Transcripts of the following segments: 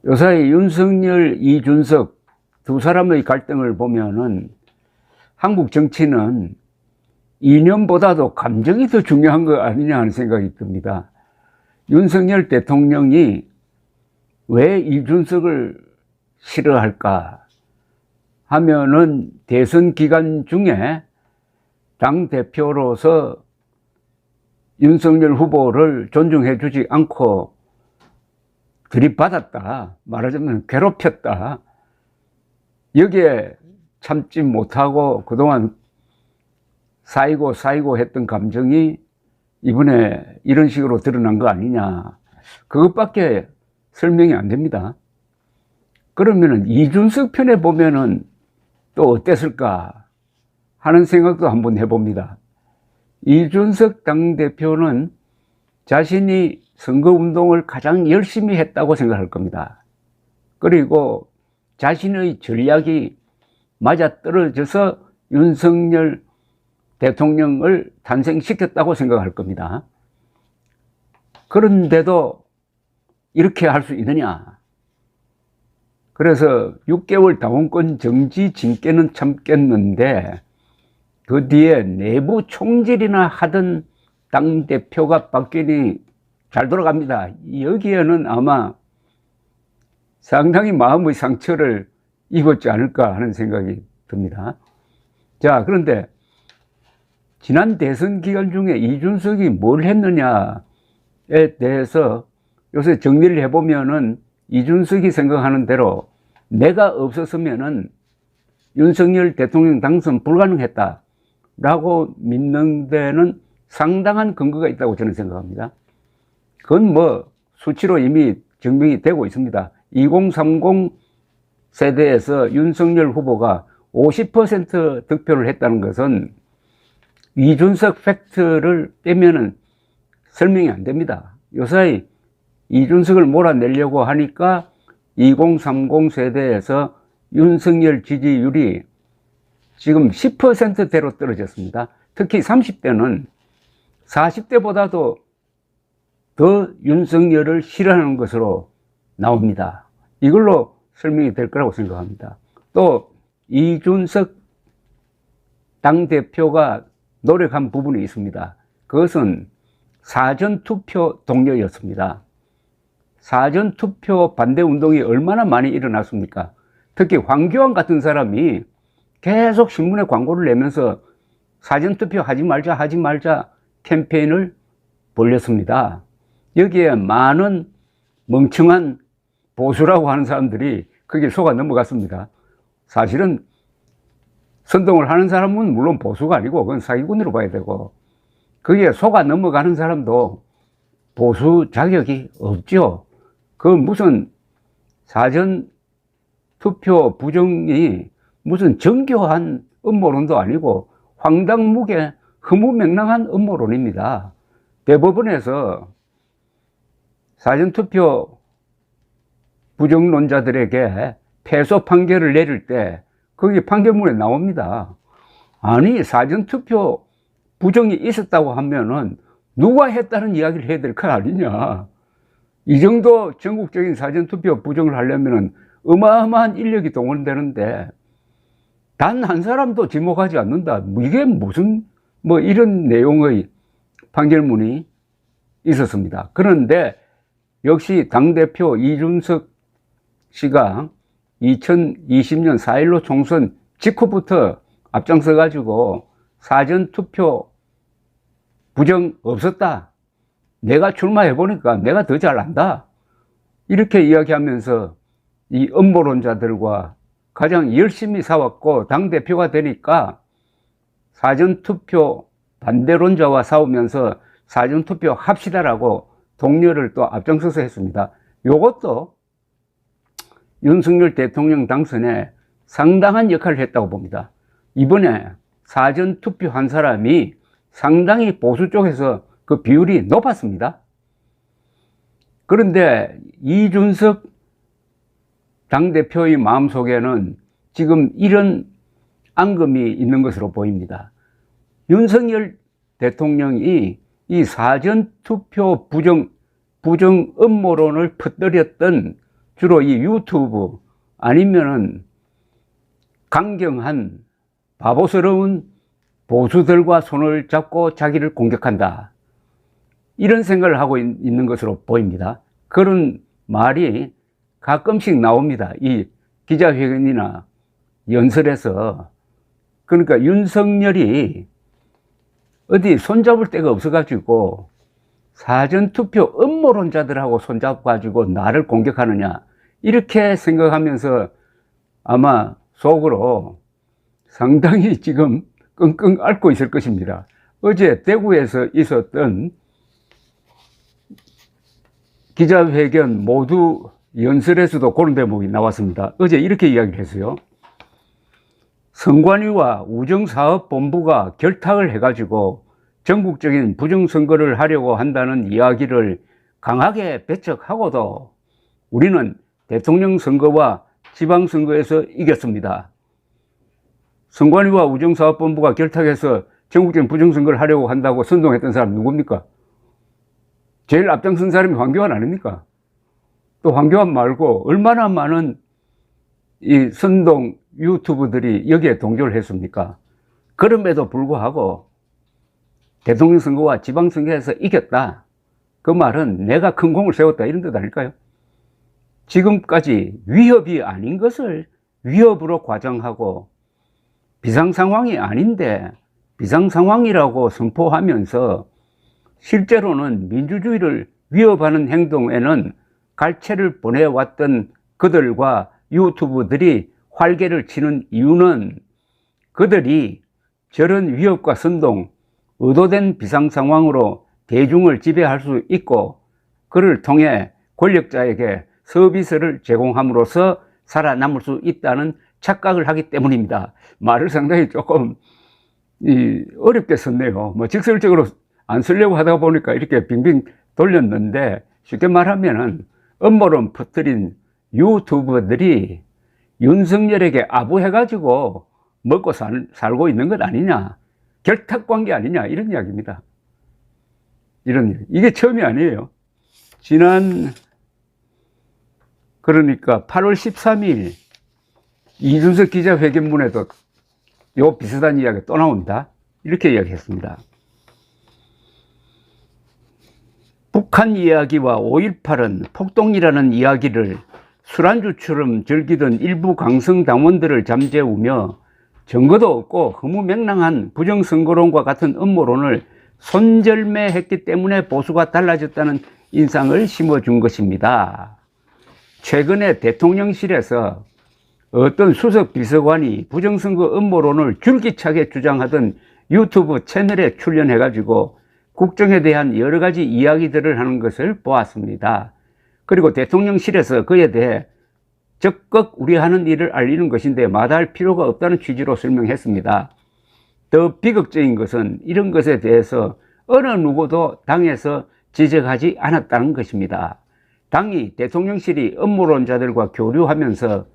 요사이 윤석열, 이준석 두 사람의 갈등을 보면은 한국 정치는 이념보다도 감정이 더 중요한 거 아니냐 하는 생각이 듭니다. 윤석열 대통령이 왜 이준석을 싫어할까 하면은 대선 기간 중에 당대표로서 윤석열 후보를 존중해 주지 않고 들이받았다, 말하자면 괴롭혔다, 여기에 참지 못하고 그동안 쌓이고 했던 감정이 이번에 이런 식으로 드러난 거 아니냐, 그것밖에 설명이 안 됩니다. 그러면은 이준석 편에 보면은 또 어땠을까 하는 생각도 한번 해봅니다. 이준석 당대표는 자신이 선거운동을 가장 열심히 했다고 생각할 겁니다. 그리고 자신의 전략이 맞아떨어져서 윤석열 대통령을 탄생시켰다고 생각할 겁니다. 그런데도 이렇게 할 수 있느냐? 그래서 6개월 당원권 정지 징계는 참겠는데 그 뒤에 내부 총질이나 하던 당대표가 바뀌니 잘 돌아갑니다. 여기에는 아마 상당히 마음의 상처를 입었지 않을까 하는 생각이 듭니다. 자, 그런데 지난 대선 기간 중에 이준석이 뭘 했느냐에 대해서 요새 정리를 해보면은 이준석이 생각하는 대로 내가 없었으면은 윤석열 대통령 당선 불가능했다라고 믿는 데는 상당한 근거가 있다고 저는 생각합니다. 그건 뭐 수치로 이미 증명이 되고 있습니다. 2030 세대에서 윤석열 후보가 50% 득표를 했다는 것은 이준석 팩트를 빼면은 설명이 안 됩니다. 요사이 이준석을 몰아내려고 하니까 2030 세대에서 윤석열 지지율이 지금 10%대로 떨어졌습니다. 특히 30대는 40대보다도 더 윤석열을 싫어하는 것으로 나옵니다. 이걸로 설명이 될 거라고 생각합니다. 또 이준석 당대표가 노력한 부분이 있습니다. 그것은 사전투표 동료였습니다. 사전투표 반대운동이 얼마나 많이 일어났습니까? 특히 황교안 같은 사람이 계속 신문에 광고를 내면서 사전투표 하지 말자 캠페인을 벌였습니다. 여기에 많은 멍청한 보수라고 하는 사람들이 거기에 속아 넘어갔습니다. 사실은 선동을 하는 사람은 물론 보수가 아니고 그건 사기꾼으로 봐야 되고, 거기에 속아 넘어가는 사람도 보수 자격이 없죠. 그 무슨 사전 투표 부정이 무슨 정교한 음모론도 아니고 황당무계 허무맹랑한 음모론입니다. 대법원에서 사전투표 부정론자들에게 패소 판결을 내릴 때 거기 판결문에 나옵니다. 아니, 사전투표 부정이 있었다고 하면은 누가 했다는 이야기를 해야 될 거 아니냐. 이 정도 전국적인 사전투표 부정을 하려면은 어마어마한 인력이 동원되는데 단 한 사람도 지목하지 않는다. 이게 무슨 이런 내용의 판결문이 있었습니다. 그런데 역시 당대표 이준석 씨가 2020년 4.15 총선 직후부터 앞장서 가지고 사전투표 부정 없었다, 내가 출마해보니까 내가 더 잘 안다, 이렇게 이야기하면서 이 음모론자들과 가장 열심히 싸웠고 당대표가 되니까 사전투표 반대론자와 싸우면서 사전투표 합시다라고 동료를 또 앞장서서 했습니다. 이것도 윤석열 대통령 당선에 상당한 역할을 했다고 봅니다. 이번에 사전투표한 사람이 상당히 보수 쪽에서 그 비율이 높았습니다. 그런데 이준석 당대표의 마음속에는 지금 이런 앙금이 있는 것으로 보입니다. 윤석열 대통령이 이 사전투표 부정 음모론을 퍼뜨렸던 주로 이 유튜브 아니면은 강경한 바보스러운 보수들과 손을 잡고 자기를 공격한다. 이런 생각을 하고 있는 것으로 보입니다. 그런 말이 가끔씩 나옵니다. 이 기자회견이나 연설에서. 그러니까 윤석열이 어디 손잡을 데가 없어가지고 사전투표 음모론자들하고 손잡아가지고 나를 공격하느냐, 이렇게 생각하면서 아마 속으로 상당히 지금 끙끙 앓고 있을 것입니다. 어제 대구에서 있었던 기자회견 모두 연설에서도 그런 대목이 나왔습니다. 어제 이렇게 이야기를 했어요. 선관위와 우정사업본부가 결탁을 해가지고 전국적인 부정선거를 하려고 한다는 이야기를 강하게 배척하고도 우리는 대통령 선거와 지방선거에서 이겼습니다. 선관위와 우정사업본부가 결탁해서 전국적인 부정선거를 하려고 한다고 선동했던 사람이 누굽니까? 제일 앞장선 사람이 황교안 아닙니까? 또 황교안 말고 얼마나 많은 이 선동 유튜브들이 여기에 동조를 했습니까? 그럼에도 불구하고 대통령 선거와 지방선거에서 이겼다. 그 말은 내가 큰 공을 세웠다, 이런 뜻 아닐까요? 지금까지 위협이 아닌 것을 위협으로 과장하고 비상상황이 아닌데 비상상황이라고 선포하면서 실제로는 민주주의를 위협하는 행동에는 갈채를 보내왔던 그들과 유튜브들이 활개를 치는 이유는 그들이 저런 위협과 선동, 의도된 비상상황으로 대중을 지배할 수 있고 그를 통해 권력자에게 서비스를 제공함으로써 살아남을 수 있다는 착각을 하기 때문입니다. 말을 상당히 조금 어렵게 썼네요. 뭐 직설적으로 안 쓰려고 하다 보니까 이렇게 빙빙 돌렸는데, 쉽게 말하면은 음모론 퍼뜨린 유튜버들이 윤석열에게 아부해가지고 먹고 살고 있는 것 아니냐, 결탁관계 아니냐, 이런 이야기입니다. 이게 처음이 아니에요. 그러니까 8월 13일 이준석 기자회견문에도 요 비슷한 이야기가 또 나옵니다. 이렇게 이야기했습니다. 북한 이야기와 5.18은 폭동이라는 이야기를 술안주처럼 즐기던 일부 강성당원들을 잠재우며 증거도 없고 허무맹랑한 부정선거론과 같은 음모론을 손절매했기 때문에 보수가 달라졌다는 인상을 심어준 것입니다. 최근에 대통령실에서 어떤 수석 비서관이 부정선거 음모론을 줄기차게 주장하던 유튜브 채널에 출연해가지고 국정에 대한 여러 가지 이야기들을 하는 것을 보았습니다. 그리고 대통령실에서 그에 대해 적극 우리 하는 일을 알리는 것인데 마다할 필요가 없다는 취지로 설명했습니다. 더 비극적인 것은 이런 것에 대해서 어느 누구도 당에서 지적하지 않았다는 것입니다. 당이 대통령실이 음모론자들과 교류하면서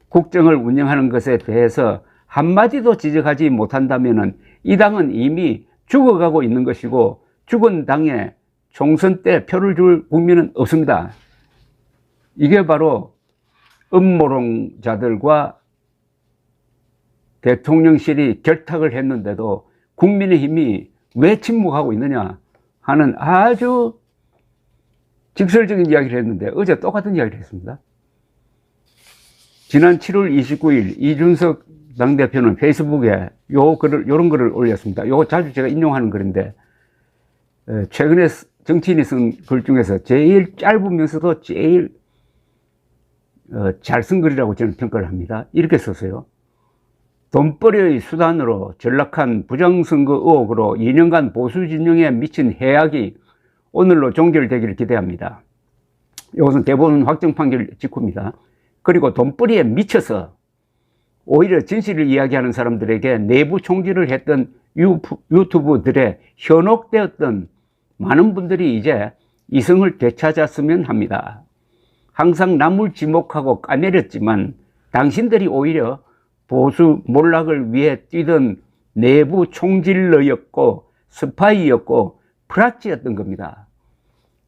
국정을 운영하는 것에 대해서 한마디도 지적하지 못한다면 이 당은 이미 죽어가고 있는 것이고 죽은 당에 총선 때 표를 줄 국민은 없습니다. 이게 바로 음모론자들과 대통령실이 결탁을 했는데도 국민의힘이 왜 침묵하고 있느냐 하는 아주 직설적인 이야기를 했는데 어제 똑같은 이야기를 했습니다. 지난 7월 29일 이준석 당대표는 페이스북에 요런 글을 올렸습니다. 요거 자주 제가 인용하는 글인데, 최근에 정치인이 쓴 글 중에서 제일 짧으면서도 제일 잘 쓴 글이라고 저는 평가를 합니다. 이렇게 썼어요. 돈벌이의 수단으로 전락한 부정선거 의혹으로 2년간 보수 진영에 미친 해악이 오늘로 종결되기를 기대합니다. 이것은 대법원 확정 판결 직후입니다. 그리고 돈벌이에 미쳐서 오히려 진실을 이야기하는 사람들에게 내부 총질을 했던 유튜브들에 현혹되었던 많은 분들이 이제 이성을 되찾았으면 합니다. 항상 남을 지목하고 까내렸지만 당신들이 오히려 보수 몰락을 위해 뛰던 내부 총질러였고 스파이였고 프락치였던 겁니다.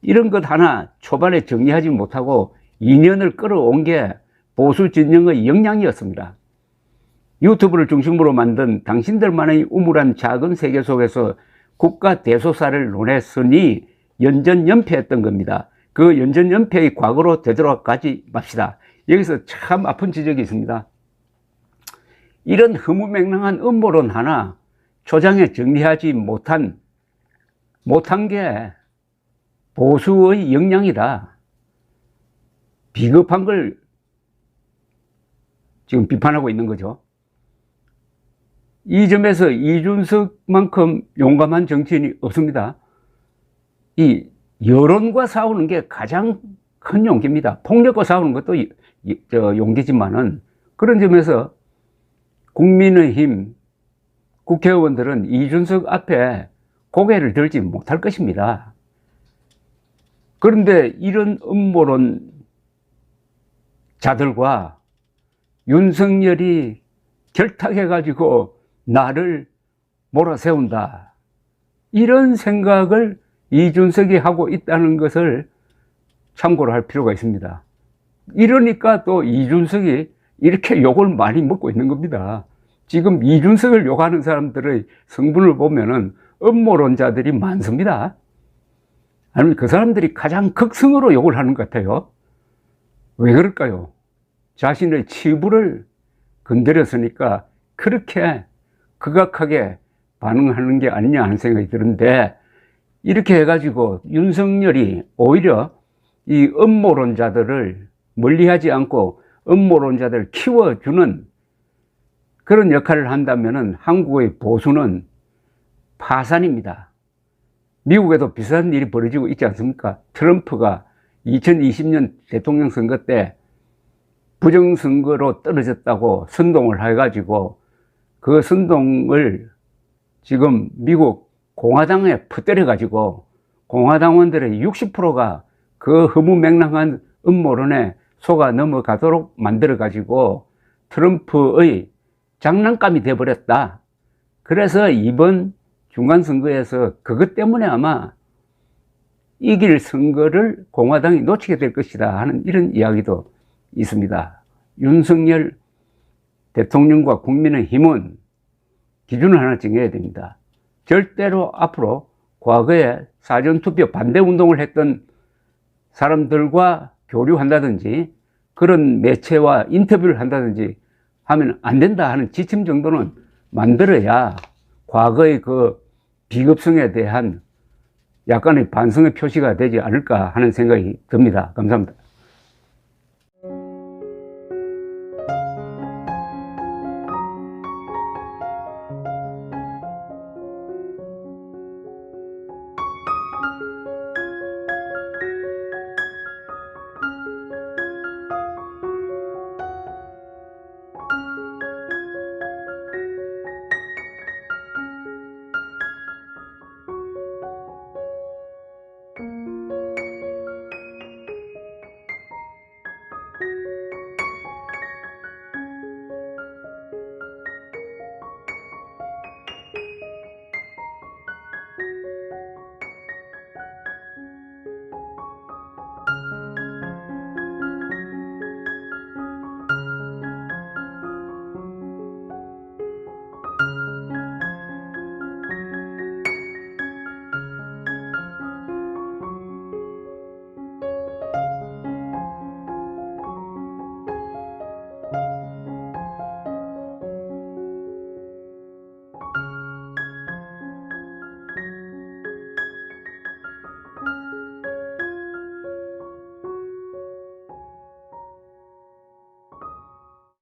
이런 것 하나 초반에 정리하지 못하고 2년을 끌어온 게 보수 진영의 역량이었습니다. 유튜브를 중심으로 만든 당신들만의 우물한 작은 세계 속에서 국가 대소사를 논했으니 연전연패했던 겁니다. 그 연전연패의 과거로 되돌아가지 맙시다. 여기서 참 아픈 지적이 있습니다. 이런 허무맹랑한 음모론 하나 초장에 정리하지 못한 게 보수의 역량이다. 비겁한 걸 지금 비판하고 있는 거죠. 이 점에서 이준석만큼 용감한 정치인이 없습니다. 이 여론과 싸우는 게 가장 큰 용기입니다. 폭력과 싸우는 것도 용기지만은, 그런 점에서 국민의힘 국회의원들은 이준석 앞에 고개를 들지 못할 것입니다. 그런데 이런 음모론 자들과 윤석열이 결탁해가지고 나를 몰아세운다, 이런 생각을 이준석이 하고 있다는 것을 참고를 할 필요가 있습니다. 이러니까 또 이준석이 이렇게 욕을 많이 먹고 있는 겁니다. 지금 이준석을 욕하는 사람들의 성분을 보면은 음모론자들이 많습니다. 아니면 그 사람들이 가장 극성으로 욕을 하는 것 같아요. 왜 그럴까요? 자신의 치부를 건드렸으니까 그렇게 극악하게 반응하는 게 아니냐 하는 생각이 드는데, 이렇게 해가지고 윤석열이 오히려 이 음모론자들을 멀리하지 않고 음모론자들을 키워주는 그런 역할을 한다면은 한국의 보수는 파산입니다. 미국에도 비슷한 일이 벌어지고 있지 않습니까? 트럼프가 2020년 대통령 선거 때 부정선거로 떨어졌다고 선동을 해가지고 그 선동을 지금 미국 공화당에 퍼뜨려가지고 공화당원들의 60%가 그 허무맹랑한 음모론에 속아 넘어가도록 만들어가지고 트럼프의 장난감이 되어버렸다. 그래서 이번 중간선거에서 그것 때문에 아마 이길 선거를 공화당이 놓치게 될 것이다 하는 이런 이야기도 있습니다. 윤석열 대통령과 국민의힘은 기준을 하나 정해야 됩니다. 절대로 앞으로 과거에 사전투표 반대운동을 했던 사람들과 교류한다든지 그런 매체와 인터뷰를 한다든지 하면 안 된다 하는 지침 정도는 만들어야 과거의 그 비겁성에 대한 약간의 반성의 표시가 되지 않을까 하는 생각이 듭니다. 감사합니다.